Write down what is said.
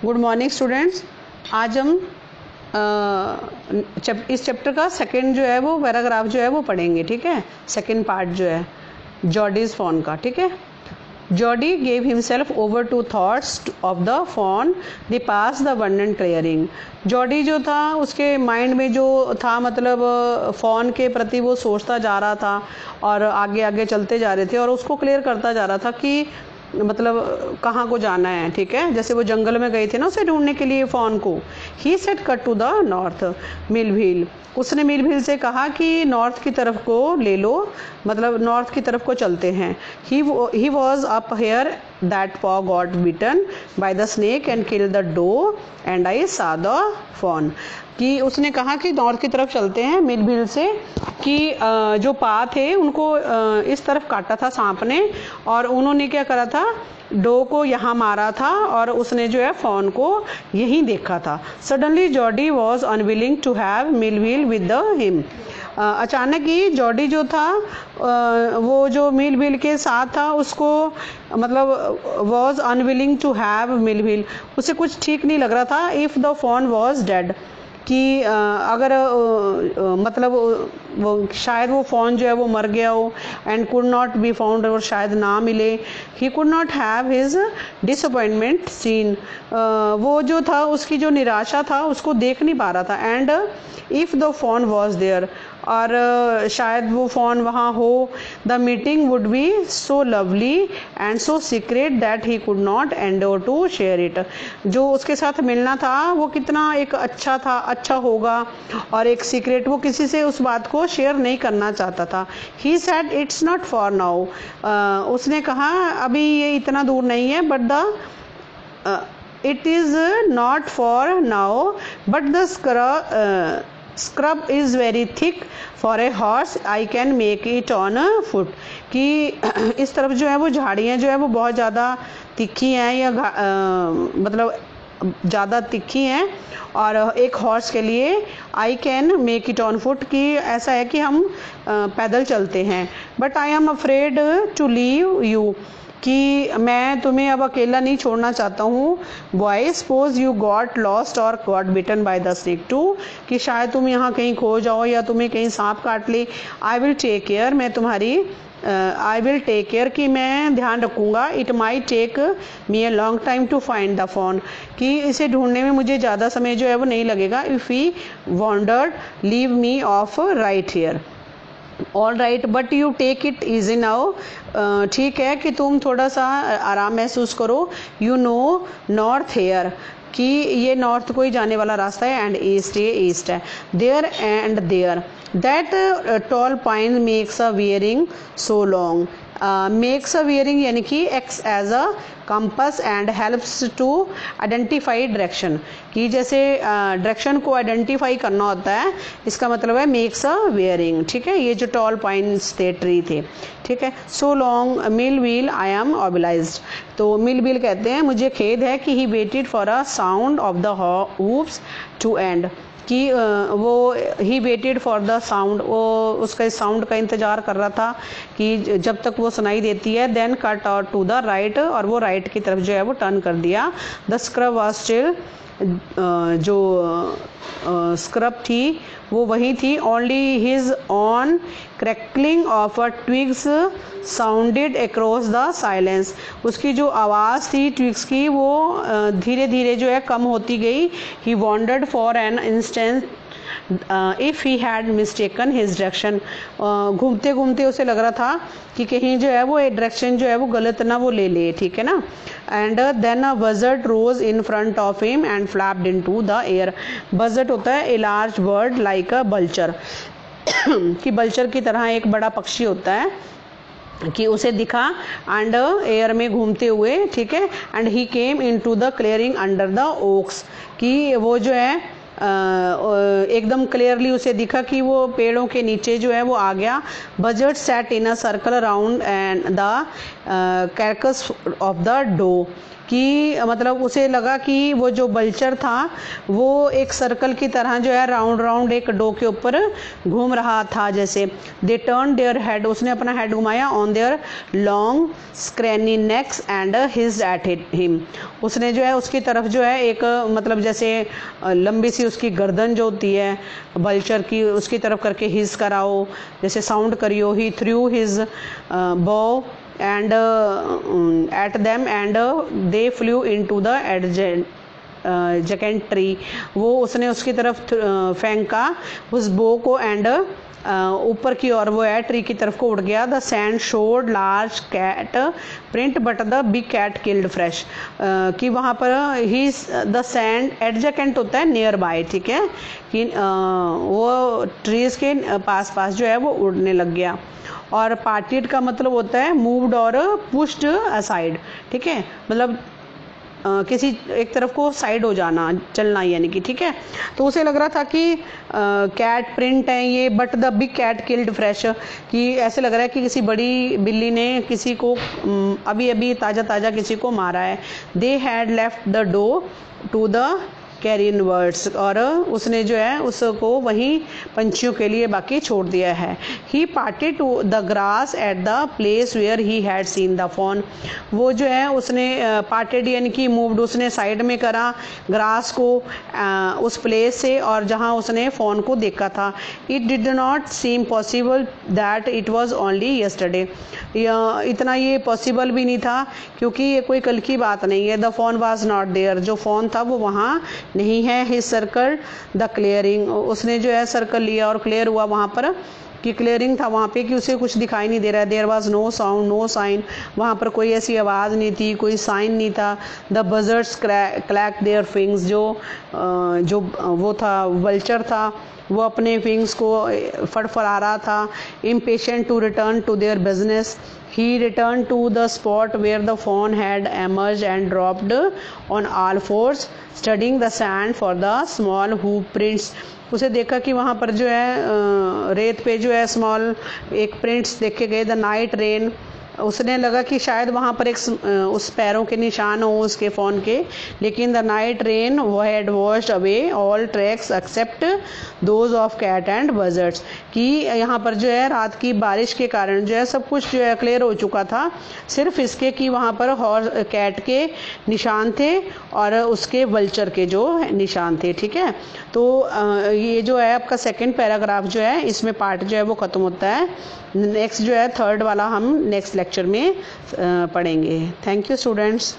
Good morning students. आज हम इस चैप्टर का सेकंड जो है वो पैराग्राफ जो है वो पढ़ेंगे। ठीक है, सेकंड पार्ट जो है जॉडीज फॉन का। ठीक है, Jody gave himself over to thoughts of the fawn the pass the abundant clearing. Jody जो था उसके माइंड में जो था, मतलब फॉन के प्रति वो सोचता जा रहा था और आगे आगे चलते जा रहे थे और उसको क्लियर करता जा रहा था कि मतलब कहाँ को जाना है। ठीक है, जैसे वो जंगल में गए थे ना उसे ढूंढने के लिए फॉन को। He said cut to the north millwheel. उसने मिलव्हील से कहा कि नॉर्थ की तरफ को ले लो, मतलब नॉर्थ की तरफ को चलते हैं। He was up here that paw got beaten by the snake and kill the doe and I saw the fawn. कि उसने कहा कि नॉर्थ की तरफ चलते हैं मिलव्हील से, कि जो पा थे उनको इस तरफ काटा था सांप ने और उन्होंने क्या करा था, डो को यहाँ मारा था और उसने जो है फॉन को यहीं देखा था। Suddenly Jody was unwilling to have Millwheel with him. अचानक ही जॉडी जो था वो जो मिलव्हील के साथ था उसको मतलब was unwilling to have Millwheel, उसे कुछ ठीक नहीं लग रहा था। If the fawn was dead, कि अगर मतलब वो शायद वो फ़ोन जो है वो मर गया हो and could not be found, और शायद ना मिले। He could not have his disappointment seen. वो जो था उसकी जो निराशा था उसको देख नहीं पा रहा था। And if the fawn was there, और शायद वो फ़ोन वहाँ हो, the meeting would be so lovely and so secret that he could not endure to share it. जो उसके साथ मिलना था वो कितना एक अच्छा था, अच्छा होगा, और एक सीक्रेट वो किसी से उस बात को शेयर नहीं करना चाहता था। He said it's not for now. उसने कहा अभी ये इतना दूर नहीं है, but the it is not for now but the scrub is very thick for a horse I can make it on foot. कि इस तरफ जो है वो झाड़ियाँ जो है वो बहुत ज़्यादा तीखी हैं, या मतलब ज़्यादा तीखी हैं, और एक हॉर्स के लिए I can make it on foot, कि ऐसा है कि हम पैदल चलते हैं। But I am afraid to leave you, कि मैं तुम्हें अब अकेला नहीं छोड़ना चाहता हूँ। Boy suppose you got lost और got bitten by the snake too, कि शायद तुम यहाँ कहीं खो जाओ या तुम्हें कहीं सांप काट ले। आई विल टेक केयर, मैं तुम्हारी आई विल टेक केयर, कि मैं ध्यान रखूँगा। It may take me a long time to find the fawn, कि इसे ढूंढने में मुझे ज़्यादा समय जो है वो नहीं लगेगा। If he wandered leave me off right here. All right but you take it easy now. ठीक है कि तुम थोड़ा सा आराम महसूस करो। यू नो नॉर्थ हेयर, कि ये नॉर्थ को ही जाने वाला रास्ता है, एंड ईस्ट ये ईस्ट है। There and there that tall pine makes a bearing so long. Makes a bearing यानी कि acts as a compass and helps to identify direction, कि जैसे डायरेक्शन को आइडेंटिफाई करना होता है, इसका मतलब है मेक्स अ वियरिंग। ठीक है, ये जो टॉल पाइन्स थे, ट्री थे। ठीक है, so long Millwheel I am obliged. तो मिल व्हील कहते हैं मुझे खेद है कि he waited for a sound of the whoops to end, कि वो he waited for the sound, वो उसका इस साउंड का इंतज़ार कर रहा था कि जब तक वो सुनाई देती है। Then cut out to the right, और वो राइट की तरफ जो है वो टर्न कर दिया। द स्क्रब वाज स्टिल, जो स्क्रब थी वो वहीं थी। Only his on crackling of a twigs sounded across the silence. उसकी जो आवाज़ थी ट्विग्स की वो धीरे धीरे जो है कम होती गई। He wondered for an instant if he had mistaken his direction. घूमते घूमते उसे लग रहा था कि कहीं जो है वो डायरेक्शन जो है वो गलत ना वो ले ले। ठीक है ना। And then a buzzard rose in front of him and flapped into the air. Buzzard होता है a large bird like a vulture, कि बल्चर की तरह एक बड़ा पक्षी होता है, कि उसे दिखा एंड एयर में घूमते हुए। ठीक है, and he came into the clearing under the oaks, कि वो जो है एकदम क्लियरली उसे दिखा कि वो पेड़ों के नीचे जो है वो आ गया। Buzzard sat in a circle around and the carcass of the doe, कि मतलब उसे लगा कि वो जो वल्चर था वो एक सर्कल की तरह जो है राउंड राउंड एक डो के ऊपर घूम रहा था जैसे। दे टर्न देयर हेड, उसने अपना हेड घुमाया, on their long scrawny necks and hissed at him, उसने जो है उसकी तरफ जो है एक मतलब जैसे लंबी सी उसकी गर्दन जो होती है वल्चर की उसकी तरफ करके हिज कराओ, जैसे साउंड करियो। He threw his bow and at them and they flew into the adjacent tree, वो उसने उसकी तरफ फेंका उस बो को एंड ऊपर की ओर वो है ट्री की तरफ को उड़ गया। The sand showed large cat print but the big cat killed fresh, कि वहाँ पर ही द सैंड एडजेकेंट होता है नियर बाय, ठीक है, कि वो ट्रीज के पास पास जो है वो उड़ने लग गया। और पार्टेड का मतलब होता है मूव्ड और पुश्ड असाइड, ठीक है, मतलब किसी एक तरफ को साइड हो जाना, चलना यानी कि, ठीक है। तो उसे लग रहा था कि कैट प्रिंट है ये, but the big cat killed fresh, कि ऐसे लग रहा है कि किसी बड़ी बिल्ली ने किसी को अभी अभी ताज़ा ताज़ा किसी को मारा है। They had left the doe to the carrion birds, और उसने जो है उसको वहीं पंछियों के लिए बाकी छोड़ दिया है। He parted to the grass at the place where he had seen the fawn, वो जो है उसने पार्टेड यानी कि मूव्ड, उसने साइड में करा ग्रास को उस प्लेस से और जहां उसने फॉन को देखा था। It did not seem possible that it was only yesterday, इतना ये पॉसिबल भी नहीं था क्योंकि ये कोई कल की बात नहीं है। The fawn was not there, जो फोन था वो वहाँ नहीं है। हिज सर्कल द क्लियरिंग, उसने जो है सर्कल लिया और क्लियर हुआ वहाँ पर कि क्लियरिंग था वहाँ पे कि उसे कुछ दिखाई नहीं दे रहा है। There was no sound no sign, वहाँ पर कोई ऐसी आवाज़ नहीं थी, कोई साइन नहीं था। द बजर्ड्स क्लैक देयर विंग्स, जो वो था वल्चर था वो अपने विंग्स को फड़फड़ा रहा था। Impatient to return to their business, he returned to the spot where the fawn had emerged and dropped on all fours, studying the sand for the small hoof prints, उसे देखा कि वहाँ पर जो है रेत पे जो है स्मॉल एक प्रिंट्स देखे गए। द नाइट रेन, उसने लगा कि शायद वहाँ पर एक उस पैरों के निशान हो उसके फ़ोन के, लेकिन द नाइट रेन वो had washed away all tracks except those of cat and buzzards, कि यहाँ पर जो है रात की बारिश के कारण जो है सब कुछ जो है क्लियर हो चुका था, सिर्फ इसके कि वहाँ पर कैट के निशान थे और उसके वल्चर के जो निशान थे, ठीक है। तो ये जो है आपका सेकंड पैराग्राफ जो है इसमें पार्ट जो है वो ख़त्म होता है। नेक्स्ट जो है थर्ड वाला हम नेक्स्ट लेक्चर में पढ़ेंगे। Thank you students.